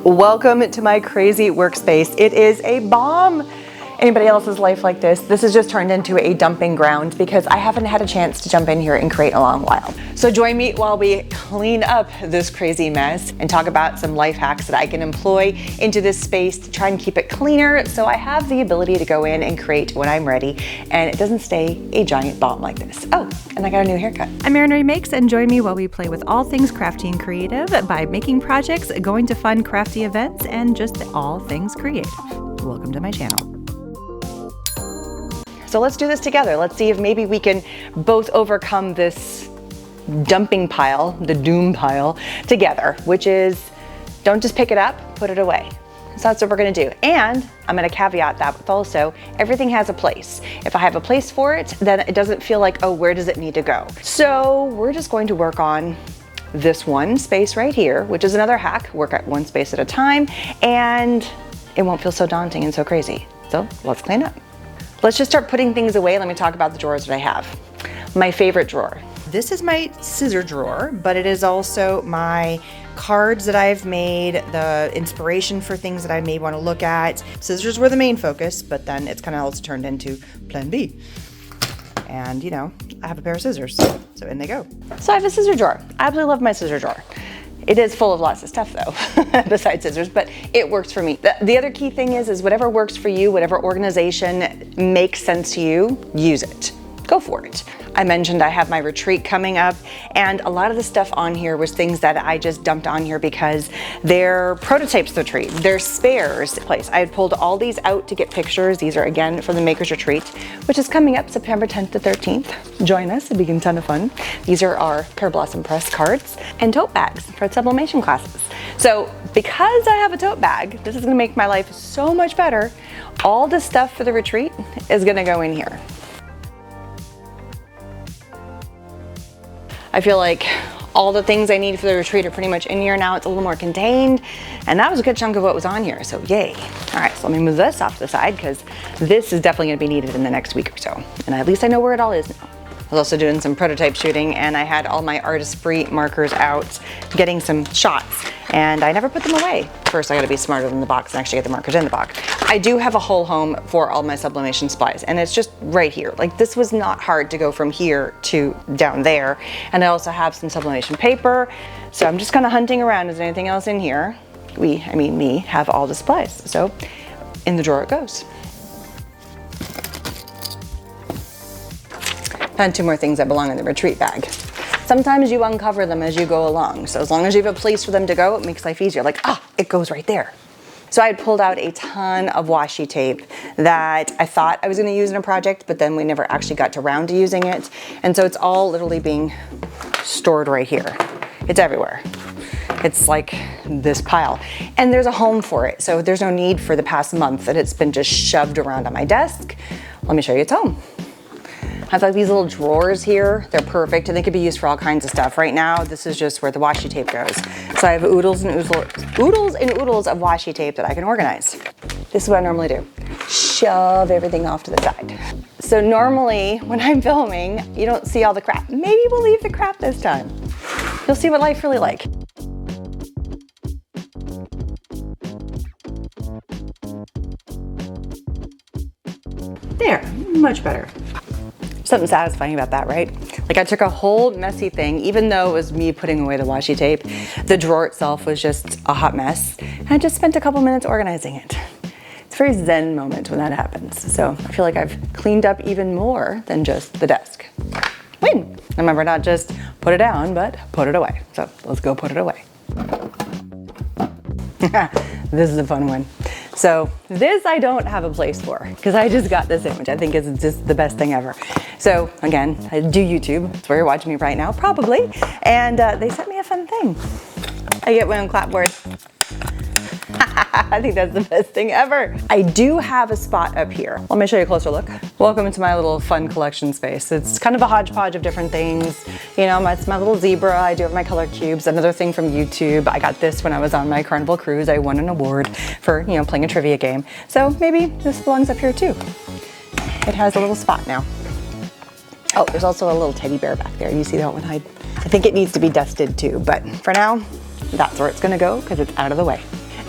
Welcome to my crazy workspace. It is a bomb. Anybody else's life like this? This has just turned into a dumping ground because I haven't had a chance to jump in here and create in a long while. So join me while we clean up this crazy mess and talk about some life hacks that I can employ into this space to try and keep it cleaner so I have the ability to go in and create when I'm ready and it doesn't stay a giant bomb like this. Oh, and I got a new haircut. I'm Erin Reed Makes, and join me while we play with all things crafty and creative by making projects, going to fun crafty events, and just all things creative. Welcome to my channel. So let's do this together. Let's see if maybe we can both overcome this dumping pile, the doom pile, together, which is don't just pick it up, put it away. So that's what we're gonna do. And I'm gonna caveat that with also, everything has a place. If I have a place for it, then it doesn't feel like, oh, where does it need to go? So we're just going to work on this one space right here, which is another hack, work at one space at a time, and it won't feel so daunting and so crazy. So let's clean up. Let's just start putting things away. Let me talk about the drawers that I have. My favorite drawer. This is my scissor drawer, but it is also my cards that I've made, the inspiration for things that I may want to look at. Scissors were the main focus, but then it's kind of also turned into plan B. And you know, I have a pair of scissors, so in they go. So I have a scissor drawer. I absolutely love my scissor drawer. It is full of lots of stuff though, besides scissors, but it works for me. The other key thing is whatever works for you, whatever organization makes sense to you, use it. Go for it. I mentioned I have my retreat coming up, and a lot of the stuff on here was things that I just dumped on here because they're prototypes of the retreat. They're spares place. I had pulled all these out to get pictures. These are again from the Maker's Retreat, which is coming up September 10th to 13th. Join us, it'll be a ton of fun. These are our Pear Blossom Press cards and tote bags for sublimation classes. So because I have a tote bag, this is gonna make my life so much better. All the stuff for the retreat is gonna go in here. I feel like all the things I need for the retreat are pretty much in here now. It's a little more contained, and that was a good chunk of what was on here, so yay. All right, so let me move this off to the side because this is definitely gonna be needed in the next week or so. And at least I know where it all is now. I was also doing some prototype shooting, and I had all my artist-free markers out, getting some shots, and I never put them away. First, I gotta be smarter than the box and actually get the markers in the box. I do have a whole home for all my sublimation supplies, and it's just right here. Like, this was not hard to go from here to down there. And I also have some sublimation paper, so I'm just kind of hunting around. Is there anything else in here? I mean me, have all the supplies. So in the drawer it goes. And two more things that belong in the retreat bag. Sometimes you uncover them as you go along. So as long as you have a place for them to go, it makes life easier. Like, it goes right there. So I had pulled out a ton of washi tape that I thought I was gonna use in a project, but then we never actually got around to using it. And so it's all literally being stored right here. It's everywhere. It's like this pile. And there's a home for it. So there's no need for the past month that it's been just shoved around on my desk. Let me show you its home. I have like these little drawers here. They're perfect and they could be used for all kinds of stuff. Right now, this is just where the washi tape goes. So I have oodles and oodles of washi tape that I can organize. This is what I normally do. Shove everything off to the side. So normally when I'm filming, you don't see all the crap. Maybe we'll leave the crap this time. You'll see what life's really like. There, much better. Something satisfying about that, right? Like I took a whole messy thing, even though it was me putting away the washi tape, the drawer itself was just a hot mess, and I just spent a couple minutes organizing it. It's a very zen moment when that happens. So I feel like I've cleaned up even more than just the desk. Win! Remember, not just put it down, but put it away. So let's go put it away. This is a fun one. So this I don't have a place for because I just got this in, which I think is just the best thing ever. So again, I do YouTube. That's where you're watching me right now, probably. And they sent me a fun thing. I get my own clapboard. I think that's the best thing ever. I do have a spot up here. Let me show you a closer look. Welcome to my little fun collection space. It's kind of a hodgepodge of different things. You know, it's my little zebra. I do have my color cubes. Another thing from YouTube. I got this when I was on my Carnival cruise. I won an award for, you know, playing a trivia game. So maybe this belongs up here too. It has a little spot now. Oh, there's also a little teddy bear back there. You see that one? I think it needs to be dusted too, but for now, that's where it's gonna go because it's out of the way.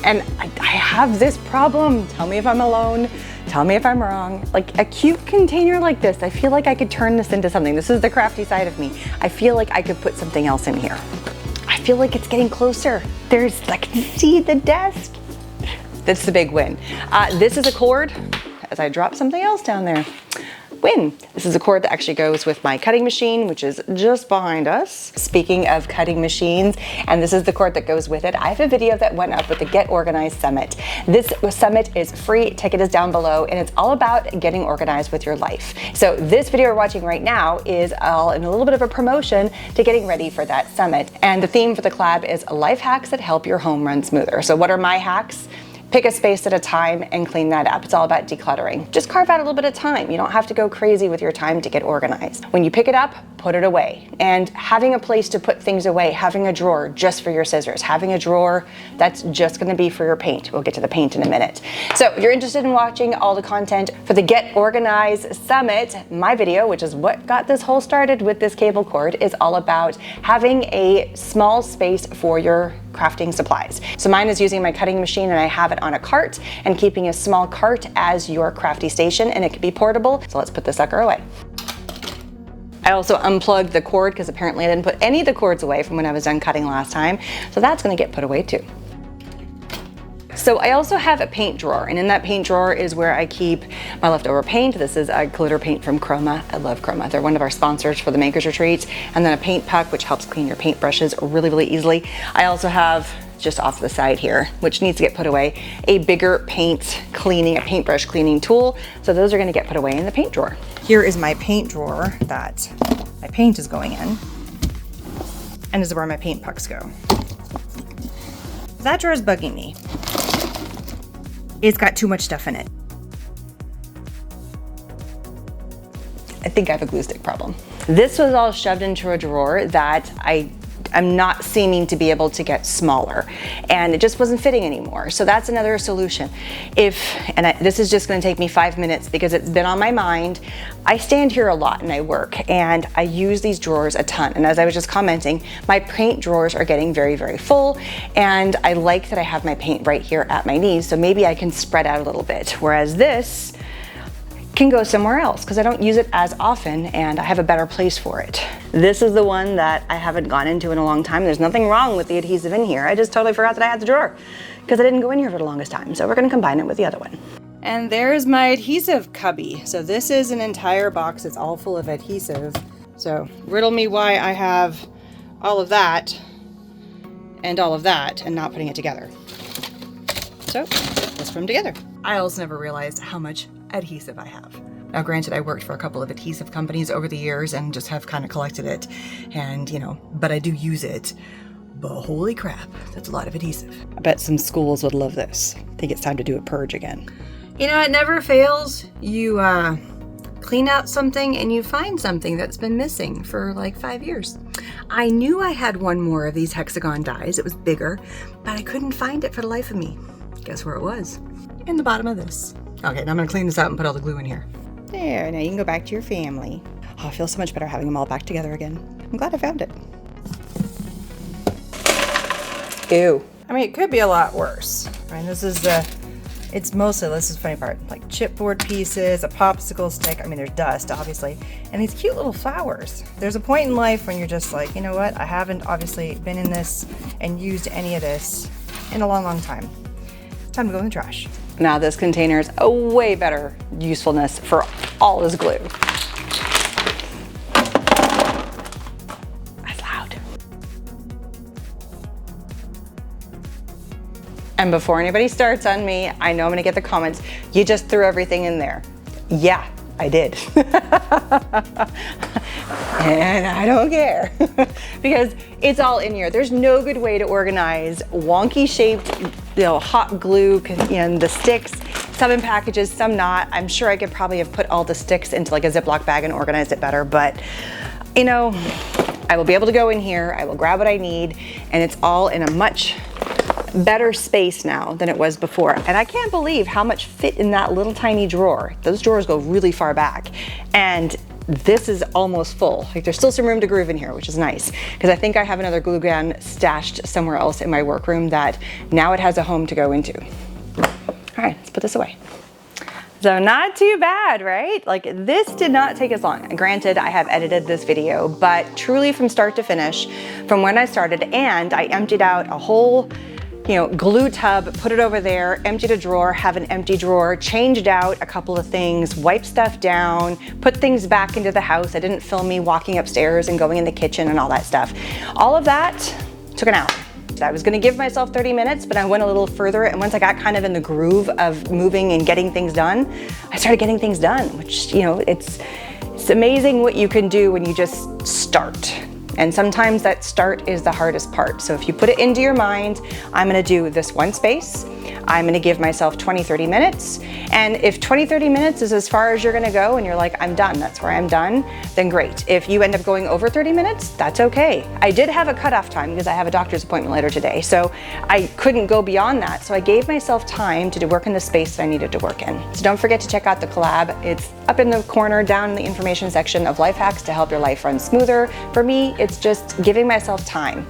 And I have this problem. Tell me if I'm alone. Tell me if I'm wrong. Like a cute container like this, I feel like I could turn this into something. This is the crafty side of me. I feel like I could put something else in here. I feel like it's getting closer. I can see the desk. That's the big win. This is a cord, as I drop something else down there. Win. This is a cord that actually goes with my cutting machine, which is just behind us. Speaking of cutting machines, and this is the cord that goes with it, I have a video that went up with the Get Organized Summit. This summit is free, ticket is down below, and it's all about getting organized with your life. So this video we're watching right now is all in a little bit of a promotion to getting ready for that summit. And the theme for the collab is life hacks that help your home run smoother. So what are my hacks? Pick a space at a time and clean that up. It's all about decluttering. Just carve out a little bit of time. You don't have to go crazy with your time to get organized. When you pick it up, put it away. And having a place to put things away, having a drawer just for your scissors, having a drawer that's just gonna be for your paint. We'll get to the paint in a minute. So if you're interested in watching all the content for the Get Organized Summit, my video, which is what got this whole started with this cable cord, is all about having a small space for your crafting supplies. So mine is using my cutting machine, and I have it on a cart, and keeping a small cart as your crafty station, and it can be portable. So let's put this sucker away. I also unplugged the cord because apparently I didn't put any of the cords away from when I was done cutting last time. So that's gonna get put away too. So I also have a paint drawer, and in that paint drawer is where I keep my leftover paint. This is a glitter paint from Chroma. I love Chroma. They're one of our sponsors for the Makers Retreat. And then a paint puck, which helps clean your paint brushes really, really easily. I also have, just off the side here, which needs to get put away, a bigger a paintbrush cleaning tool. So those are gonna get put away in the paint drawer. Here is my paint drawer that my paint is going in. And this is where my paint pucks go. That drawer is bugging me. It's got too much stuff in it. I think I have a glue stick problem. This was all shoved into a drawer that I'm not seeming to be able to get smaller, and it just wasn't fitting anymore. So that's another solution. This is just gonna take me 5 minutes because it's been on my mind. I stand here a lot and I work, and I use these drawers a ton. And as I was just commenting, my paint drawers are getting very, very full, and I like that I have my paint right here at my knees, so maybe I can spread out a little bit. Whereas this can go somewhere else because I don't use it as often, and I have a better place for it. This is the one that I haven't gone into in a long time. There's nothing wrong with the adhesive in here. I just totally forgot that I had the drawer because I didn't go in here for the longest time. So we're gonna combine it with the other one. And there's my adhesive cubby. So this is an entire box. It's all full of adhesive. So riddle me why I have all of that and all of that and not putting it together. So let's put them together. I also never realized how much adhesive I have. Now granted, I worked for a couple of adhesive companies over the years and just have kind of collected it, and but I do use it. But holy crap, that's a lot of adhesive. I bet some schools would love this. I think it's time to do a purge again. It never fails. You clean out something and you find something that's been missing for like 5 years. I knew I had one more of these hexagon dies. It was bigger, but I couldn't find it for the life of me. Guess where it was? In the bottom of this. Okay, now I'm gonna clean this out and put all the glue in here. There, now you can go back to your family. Oh, I feel so much better having them all back together again. I'm glad I found it. Ew. I mean, it could be a lot worse. I mean, this is the funny part, like chipboard pieces, a popsicle stick. I mean, there's dust, obviously, and these cute little flowers. There's a point in life when you're just like, you know what? I haven't obviously been in this and used any of this in a long, long time. It's time to go in the trash. Now this container is a way better usefulness for all this glue. That's loud. And before anybody starts on me, I know I'm gonna get the comments, you just threw everything in there. Yeah, I did. And I don't care because it's all in here. There's no good way to organize wonky shaped, hot glue and the sticks, some in packages, some not. I'm sure I could probably have put all the sticks into like a Ziploc bag and organized it better, but I will be able to go in here, I will grab what I need, and it's all in a much better space now than it was before. And I can't believe how much fit in that little tiny drawer. Those drawers go really far back. And this is almost full. Like there's still some room to groove in here, which is nice, because I think I have another glue gun stashed somewhere else in my workroom that now it has a home to go into. All right, let's put this away. So not too bad, right? Like this did not take as long. Granted, I have edited this video, but truly from start to finish, from when I started, and I emptied out a whole glue tub, put it over there, emptied a drawer, have an empty drawer, changed out a couple of things, wiped stuff down, put things back into the house. I didn't film me walking upstairs and going in the kitchen and all that stuff. All of that took an hour. I was gonna give myself 30 minutes, but I went a little further, and once I got kind of in the groove of moving and getting things done, I started getting things done, which, it's amazing what you can do when you just start. And sometimes that start is the hardest part. So if you put it into your mind, I'm gonna do this one space, I'm gonna give myself 20-30 minutes. And if 20-30 minutes is as far as you're gonna go and you're like, I'm done, that's where I'm done, then great. If you end up going over 30 minutes, that's okay. I did have a cutoff time because I have a doctor's appointment later today, so I couldn't go beyond that. So I gave myself time to work in the space that I needed to work in. So don't forget to check out the collab. It's up in the corner down in the information section of life hacks to help your life run smoother. For me, it's just giving myself time.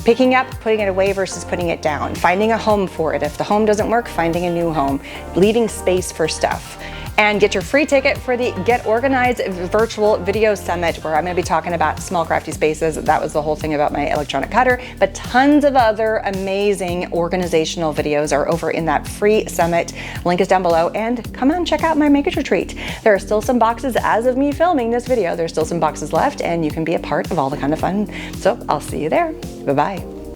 Picking up, putting it away versus putting it down. Finding a home for it. If the home doesn't work, finding a new home. Leaving space for stuff. And get your free ticket for the Get Organized Virtual Video Summit, where I'm gonna be talking about small crafty spaces. That was the whole thing about my electronic cutter, but tons of other amazing organizational videos are over in that free summit. Link is down below, and come on, check out my Makers Retreat. There are still some boxes, as of me filming this video, there's still some boxes left, and you can be a part of all the kind of fun. So I'll see you there. Bye-bye.